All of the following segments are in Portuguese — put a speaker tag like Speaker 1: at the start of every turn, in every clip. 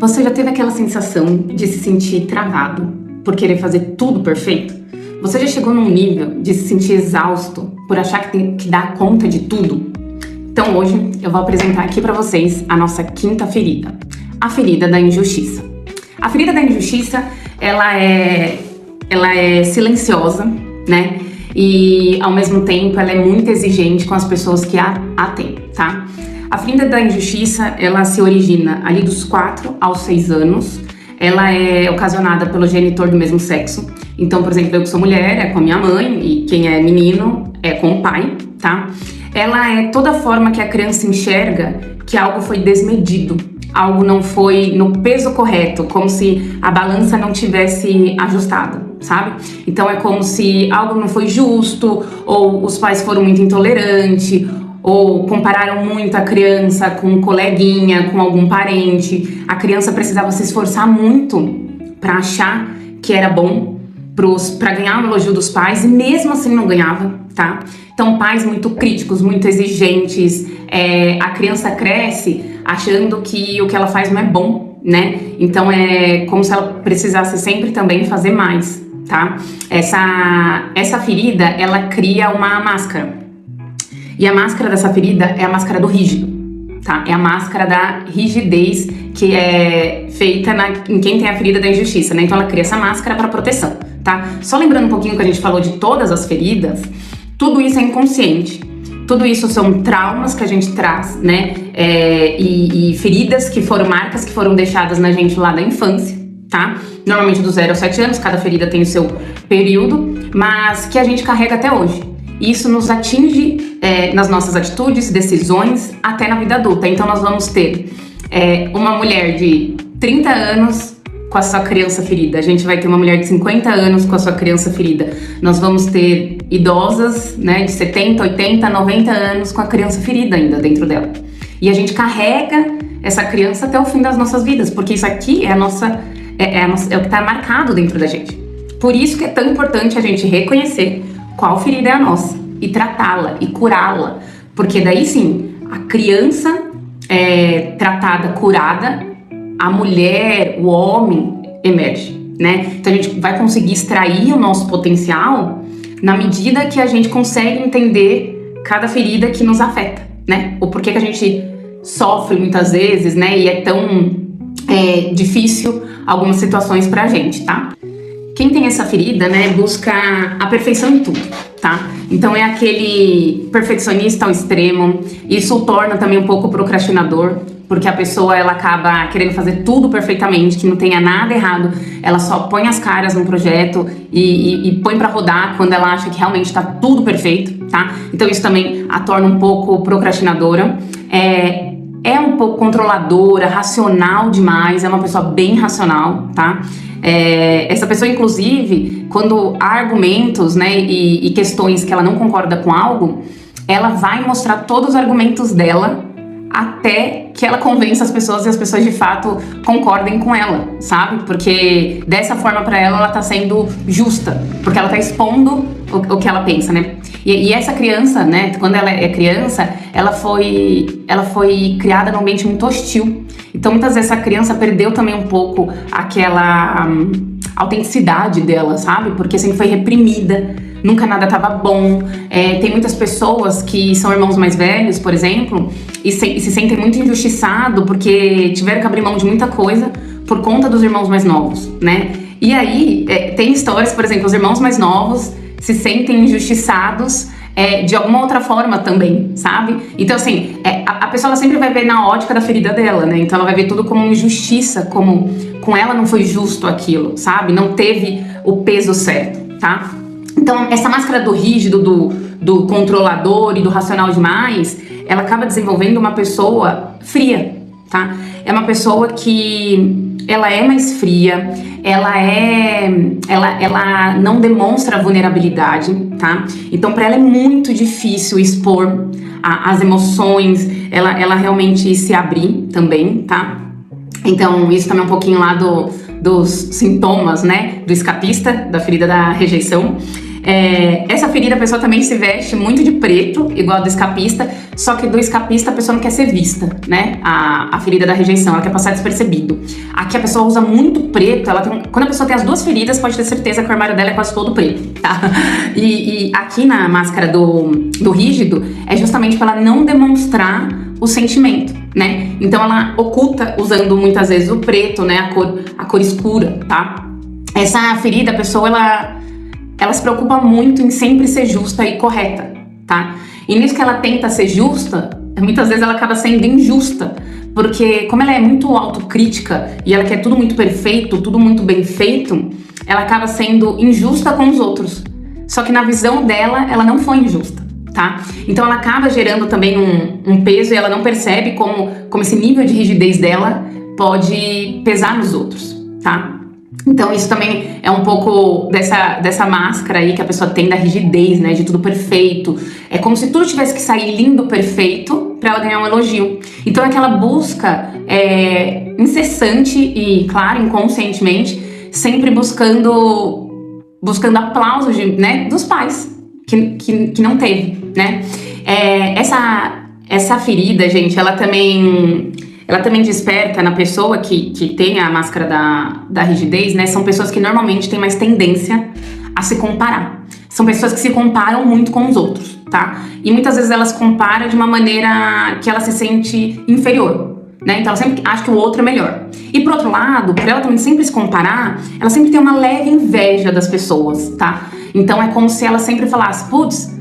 Speaker 1: Você já teve aquela sensação de se sentir travado por querer fazer tudo perfeito? Você já chegou num nível de se sentir exausto por achar que tem que dar conta de tudo? Então hoje eu vou apresentar aqui para vocês a nossa quinta ferida, a ferida da injustiça. A ferida da injustiça, ela é silenciosa, né? E ao mesmo tempo ela é muito exigente com as pessoas que a têm, tá? A ferida da injustiça, ela se origina ali dos 4 aos 6 anos. Ela é ocasionada pelo genitor do mesmo sexo. Então, por exemplo, eu que sou mulher, é com a minha mãe, e quem é menino é com o pai, tá? Ela é toda a forma que a criança enxerga que algo foi desmedido, algo não foi no peso correto, como se a balança não tivesse ajustada, sabe? Então é como se algo não foi justo, ou os pais foram muito intolerantes, ou compararam muito a criança com um coleguinha, com algum parente. A criança precisava se esforçar muito para achar que era bom, para ganhar o elogio dos pais, e mesmo assim não ganhava, tá? Então pais muito críticos, muito exigentes, a criança cresce achando que o que ela faz não é bom, né? Então é como se ela precisasse sempre também fazer mais, tá? Essa ferida, ela cria uma máscara. E a máscara dessa ferida é a máscara do rígido, tá? É a máscara da rigidez que é feita em quem tem a ferida da injustiça, né? Então ela cria essa máscara para proteção, tá? Só lembrando um pouquinho que a gente falou de todas as feridas, tudo isso é inconsciente. Tudo isso são traumas que a gente traz, né? E feridas que foram marcas que foram deixadas na gente lá da infância, tá? Normalmente do 0 aos 7 anos, cada ferida tem o seu período, mas que a gente carrega até hoje. Isso nos atinge nas nossas atitudes, decisões, até na vida adulta. Então nós vamos ter uma mulher de 30 anos com a sua criança ferida. A gente vai ter uma mulher de 50 anos com a sua criança ferida. Nós vamos ter idosas, né, de 70, 80, 90 anos com a criança ferida ainda dentro dela. E a gente carrega essa criança até o fim das nossas vidas, porque isso aqui é o que está marcado dentro da gente. Por isso que é tão importante a gente reconhecer qual ferida é a nossa e tratá-la e curá-la, porque daí sim, a criança é tratada, curada, a mulher, o homem emerge, né? Então a gente vai conseguir extrair o nosso potencial na medida que a gente consegue entender cada ferida que nos afeta, né? O porquê que a gente sofre muitas vezes, né? E é tão difícil algumas situações pra gente, tá? Quem tem essa ferida, né, busca a perfeição em tudo, tá? Então é aquele perfeccionista ao extremo. Isso o torna também um pouco procrastinador, porque a pessoa ela acaba querendo fazer tudo perfeitamente, que não tenha nada errado. Ela só põe as caras no projeto e põe pra rodar quando ela acha que realmente tá tudo perfeito, tá? Então isso também a torna um pouco procrastinadora. É um pouco controladora, racional demais, é uma pessoa bem racional, tá? Essa pessoa, inclusive, quando há argumentos, né, e questões que ela não concorda com algo, ela vai mostrar todos os argumentos dela até que ela convença as pessoas e as pessoas de fato concordem com ela, sabe? Porque dessa forma pra ela tá sendo justa, porque ela tá expondo o que ela pensa, né? E essa criança, né, quando ela é criança, ela foi criada num ambiente muito hostil. Então muitas vezes essa criança perdeu também um pouco aquela autenticidade dela, sabe? Porque sempre foi reprimida, nunca nada tava bom. Tem muitas pessoas que são irmãos mais velhos, por exemplo, e se sentem muito injustiçados porque tiveram que abrir mão de muita coisa por conta dos irmãos mais novos, né? E aí tem histórias, por exemplo, os irmãos mais novos se sentem injustiçados de alguma outra forma também, sabe? Então assim, a pessoa ela sempre vai ver na ótica da ferida dela, né? Então ela vai ver tudo como injustiça, como com ela não foi justo aquilo, sabe? Não teve o peso certo, tá? Então essa máscara do rígido, do controlador e do racional demais, ela acaba desenvolvendo uma pessoa fria, tá? É uma pessoa que ela é mais fria, ela não demonstra vulnerabilidade, tá? Então para ela é muito difícil expor as emoções, ela realmente se abrir também, tá? Então isso também é um pouquinho lá dos sintomas, né? Do escapista, da ferida da rejeição. Essa ferida a pessoa também se veste muito de preto, igual do escapista, só que do escapista a pessoa não quer ser vista, né? A ferida da rejeição, ela quer passar despercebido. Aqui a pessoa usa muito preto, quando a pessoa tem as duas feridas, pode ter certeza que o armário dela é quase todo preto, tá? E aqui na máscara do rígido, é justamente para ela não demonstrar o sentimento, né? Então ela oculta usando muitas vezes o preto, né? A cor escura, tá? Essa ferida, a pessoa, ela se preocupa muito em sempre ser justa e correta, tá? E nisso que ela tenta ser justa, muitas vezes ela acaba sendo injusta, porque como ela é muito autocrítica e ela quer tudo muito perfeito, tudo muito bem feito, ela acaba sendo injusta com os outros. Só que na visão dela, ela não foi injusta, tá? Então ela acaba gerando também um peso e ela não percebe como esse nível de rigidez dela pode pesar nos outros, tá? Então isso também é um pouco dessa máscara aí que a pessoa tem da rigidez, né, de tudo perfeito. É como se tudo tivesse que sair lindo, perfeito, pra ela ganhar um elogio. Então é aquela busca incessante e, claro, inconscientemente, sempre buscando aplausos né, dos pais que não teve, né. Essa ferida, gente, ela também desperta na pessoa que tem a máscara da rigidez, né? São pessoas que normalmente têm mais tendência a se comparar. São pessoas que se comparam muito com os outros, tá? E muitas vezes elas comparam de uma maneira que ela se sente inferior, né? Então ela sempre acha que o outro é melhor. E por outro lado, por ela também sempre se comparar, ela sempre tem uma leve inveja das pessoas, tá? Então é como se ela sempre falasse, putz,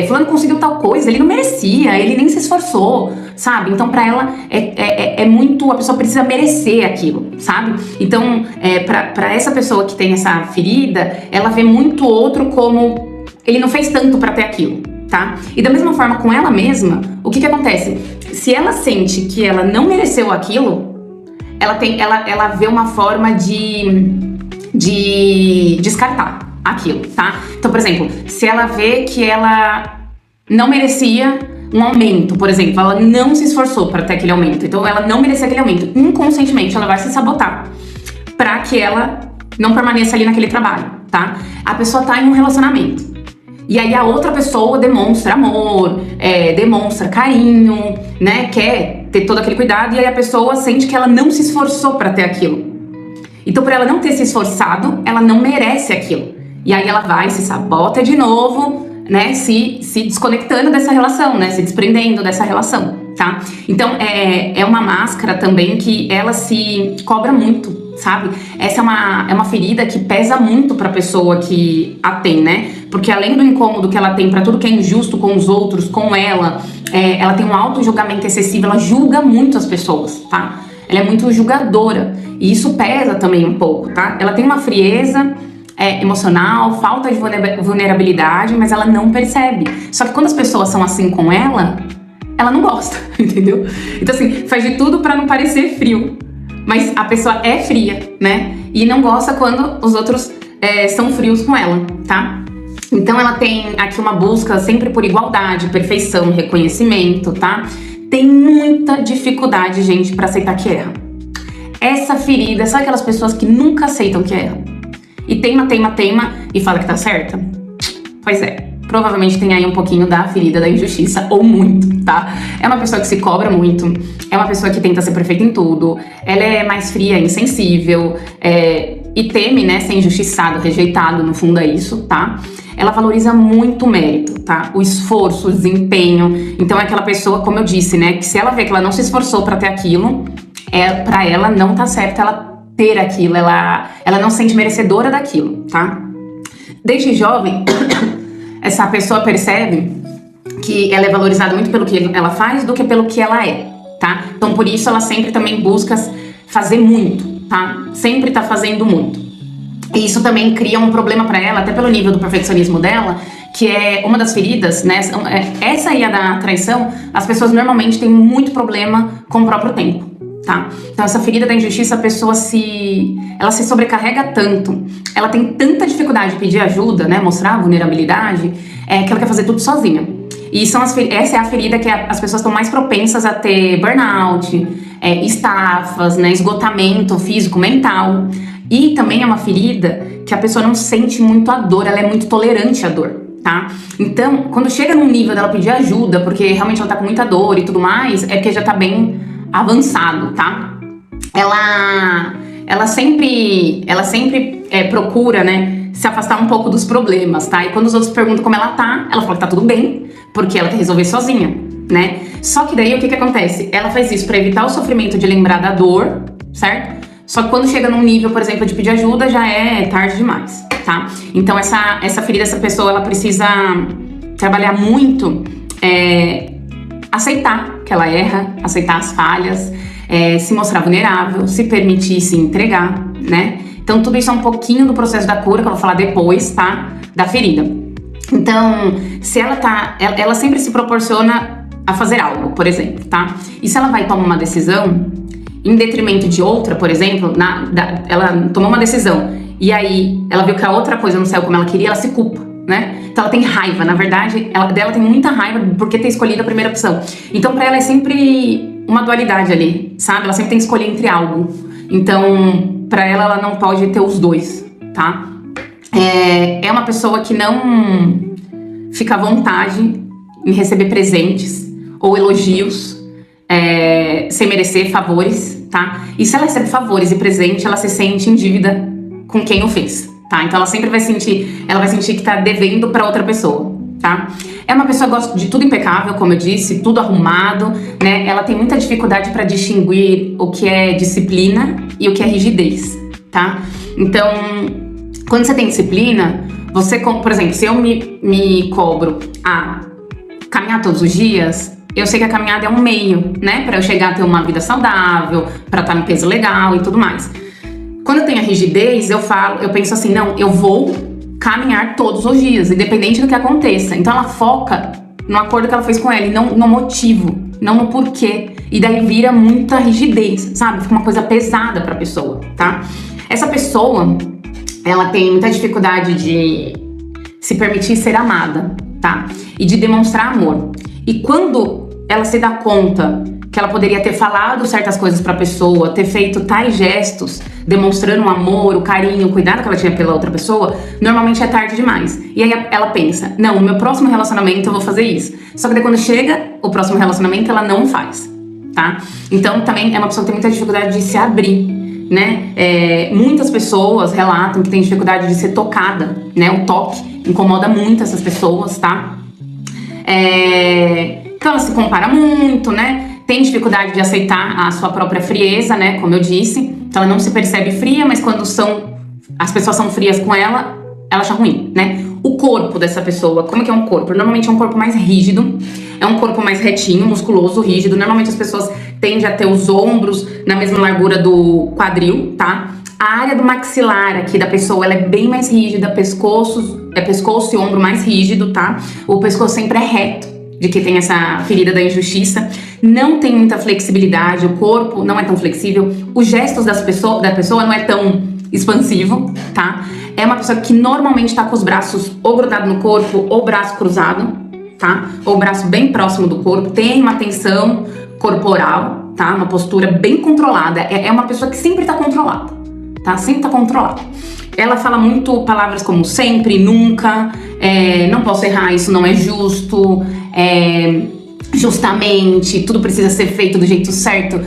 Speaker 1: fulano conseguiu tal coisa, ele não merecia, ele nem se esforçou, sabe? Então pra ela é muito, a pessoa precisa merecer aquilo, sabe? Então pra essa pessoa que tem essa ferida, ela vê muito outro como ele não fez tanto pra ter aquilo, tá? E da mesma forma com ela mesma, o que acontece? Se ela sente que ela não mereceu aquilo, ela vê uma forma de descartar aquilo, tá? Então, por exemplo, se ela vê que ela não merecia um aumento, por exemplo, ela não se esforçou para ter aquele aumento, então ela não merecia aquele aumento, inconscientemente ela vai se sabotar para que ela não permaneça ali naquele trabalho, tá? A pessoa tá em um relacionamento e aí a outra pessoa demonstra amor, demonstra carinho, né? Quer ter todo aquele cuidado e aí a pessoa sente que ela não se esforçou para ter aquilo. Então, por ela não ter se esforçado, ela não merece aquilo. E aí ela vai, se sabota de novo, né, se desconectando dessa relação, né, se desprendendo dessa relação, tá? Então é uma máscara também que ela se cobra muito, sabe? Essa é uma ferida que pesa muito pra pessoa que a tem, né? Porque além do incômodo que ela tem pra tudo que é injusto com os outros, com ela tem um auto-julgamento excessivo, ela julga muito as pessoas, tá? Ela é muito julgadora e isso pesa também um pouco, tá? Ela tem uma frieza emocional, falta de vulnerabilidade, mas ela não percebe. Só que quando as pessoas são assim com ela não gosta, entendeu? Então assim, faz de tudo pra não parecer frio, mas a pessoa é fria, né? E não gosta quando os outros são frios com ela, tá? Então ela tem aqui uma busca sempre por igualdade, perfeição, reconhecimento, tá? Tem muita dificuldade, gente, pra aceitar que erra. Essa ferida, sabe aquelas pessoas que nunca aceitam que erram? E teima e fala que tá certa? Pois provavelmente tem aí um pouquinho da ferida da injustiça, ou muito, tá? É uma pessoa que se cobra muito, é uma pessoa que tenta ser perfeita em tudo, ela é mais fria, insensível, e teme, né, ser injustiçado, rejeitado, no fundo é isso, tá? Ela valoriza muito o mérito, tá? O esforço, o desempenho. Então é aquela pessoa, como eu disse, né, que se ela vê que ela não se esforçou pra ter aquilo, pra ela não tá certo ela ter aquilo, ela não se sente merecedora daquilo, tá? Desde jovem, essa pessoa percebe que ela é valorizada muito pelo que ela faz do que pelo que ela é, tá? Então por isso ela sempre também busca fazer muito, tá? Sempre tá fazendo muito. E isso também cria um problema pra ela, até pelo nível do perfeccionismo dela, que é uma das feridas, né? Essa aí é da traição, as pessoas normalmente têm muito problema com o próprio tempo. Tá? Então essa ferida da injustiça, a pessoa ela se sobrecarrega tanto, ela tem tanta dificuldade de pedir ajuda, né, mostrar a vulnerabilidade, que ela quer fazer tudo sozinha. E essa é a ferida que as pessoas estão mais propensas a ter burnout, estafas, né, esgotamento físico, mental. E também é uma ferida que a pessoa não sente muito a dor, ela é muito tolerante à dor, tá? Então, quando chega num nível dela pedir ajuda, porque realmente ela tá com muita dor e tudo mais, é porque já tá bem avançado, tá? Ela sempre procura, né, se afastar um pouco dos problemas, tá? E quando os outros perguntam como ela tá, ela fala que tá tudo bem, porque ela quer resolver sozinha, né? Só que daí o que acontece? Ela faz isso pra evitar o sofrimento de lembrar da dor, certo? Só que quando chega num nível, por exemplo, de pedir ajuda, já é tarde demais, tá? Então essa ferida, essa pessoa, ela precisa trabalhar muito, aceitar que ela erra, aceitar as falhas, se mostrar vulnerável, se permitir se entregar, né? Então tudo isso é um pouquinho do processo da cura, que eu vou falar depois, tá? Da ferida. Então, se ela sempre se proporciona a fazer algo, por exemplo, tá? E se ela vai tomar uma decisão em detrimento de outra, por exemplo, ela tomou uma decisão e aí ela viu que a outra coisa não saiu como ela queria, ela se culpa, né? Então ela tem raiva, na verdade, dela tem muita raiva por ter escolhido a primeira opção. Então pra ela é sempre uma dualidade ali, sabe? Ela sempre tem que escolher entre algo. Então, pra ela não pode ter os dois, tá? É uma pessoa que não fica à vontade em receber presentes ou elogios, sem merecer favores, tá? E se ela recebe favores e presente, ela se sente em dívida com quem o fez, tá? Então ela sempre vai sentir que tá devendo pra outra pessoa, tá? É uma pessoa que gosta de tudo impecável, como eu disse, tudo arrumado, né? Ela tem muita dificuldade pra distinguir o que é disciplina e o que é rigidez, tá? Então, quando você tem disciplina, você, por exemplo, se eu me cobro a caminhar todos os dias, eu sei que a caminhada é um meio, né, pra eu chegar a ter uma vida saudável, pra estar no peso legal e tudo mais. Quando eu tenho a rigidez, eu penso assim, não, eu vou caminhar todos os dias, independente do que aconteça. Então ela foca no acordo que ela fez com ela e não no motivo, não no porquê. E daí vira muita rigidez, sabe? Fica uma coisa pesada pra pessoa, tá? Essa pessoa, ela tem muita dificuldade de se permitir ser amada, tá? E de demonstrar amor. E quando ela se dá conta que ela poderia ter falado certas coisas pra pessoa, ter feito tais gestos, demonstrando o amor, o carinho, o cuidado que ela tinha pela outra pessoa, normalmente é tarde demais. E aí ela pensa, não, no meu próximo relacionamento eu vou fazer isso. Só que daí quando chega o próximo relacionamento, ela não faz, tá? Então também é uma pessoa que tem muita dificuldade de se abrir, né? Muitas pessoas relatam que tem dificuldade de ser tocada, né? O toque incomoda muito essas pessoas, tá? Então ela se compara muito, né? Tem dificuldade de aceitar a sua própria frieza, né? Como eu disse. Então ela não se percebe fria, mas quando as pessoas são frias com ela acha ruim, né? O corpo dessa pessoa, como que é um corpo? Normalmente é um corpo mais rígido, é um corpo mais retinho, musculoso, rígido. Normalmente as pessoas tendem a ter os ombros na mesma largura do quadril, tá? A área do maxilar aqui da pessoa, ela é bem mais rígida, pescoço e ombro mais rígido, tá? O pescoço sempre é reto, de que tem essa ferida da injustiça. Não tem muita flexibilidade, o corpo não é tão flexível, os gestos da pessoa não é tão expansivo, tá? É uma pessoa que normalmente tá com os braços ou grudado no corpo ou braço cruzado, tá? Ou braço bem próximo do corpo, tem uma tensão corporal, tá? Uma postura bem controlada, é uma pessoa que sempre tá controlada, tá? Sempre tá controlada. Ela fala muito palavras como sempre, nunca, não posso errar, isso não é justo, justamente, tudo precisa ser feito do jeito certo,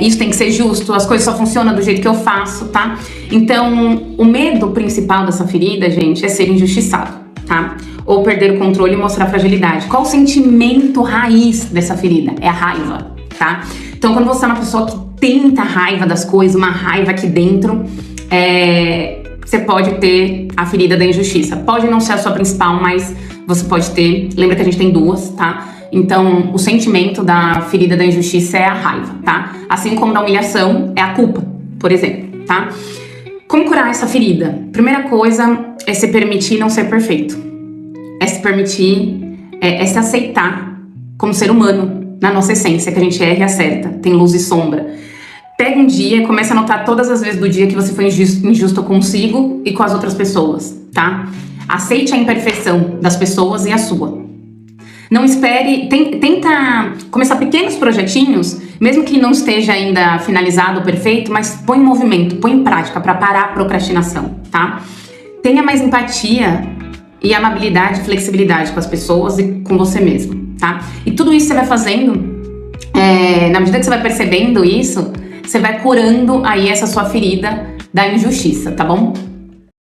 Speaker 1: isso tem que ser justo, as coisas só funcionam do jeito que eu faço, tá? Então, o medo principal dessa ferida, gente, é ser injustiçado, tá? Ou perder o controle e mostrar fragilidade. Qual o sentimento raiz dessa ferida? É a raiva, tá? Então, quando você é uma pessoa que tem muita raiva das coisas, uma raiva aqui dentro, você pode ter a ferida da injustiça. Pode não ser a sua principal, mas você pode ter. Lembra que a gente tem duas, tá? Então, o sentimento da ferida da injustiça é a raiva, tá? Assim como da humilhação é a culpa, por exemplo, tá? Como curar essa ferida? Primeira coisa é se permitir não ser perfeito. É se permitir, se aceitar como ser humano, na nossa essência, que a gente erra e acerta, tem luz e sombra. Pega um dia e comece a anotar todas as vezes do dia que você foi injusto consigo e com as outras pessoas, tá? Aceite a imperfeição das pessoas e a sua. Não espere, tenta começar pequenos projetinhos, mesmo que não esteja ainda finalizado ou perfeito, mas põe em movimento, põe em prática para parar a procrastinação, tá? Tenha mais empatia e amabilidade e flexibilidade com as pessoas e com você mesmo, tá? E tudo isso você vai fazendo, na medida que você vai percebendo isso, você vai curando aí essa sua ferida da injustiça, tá bom?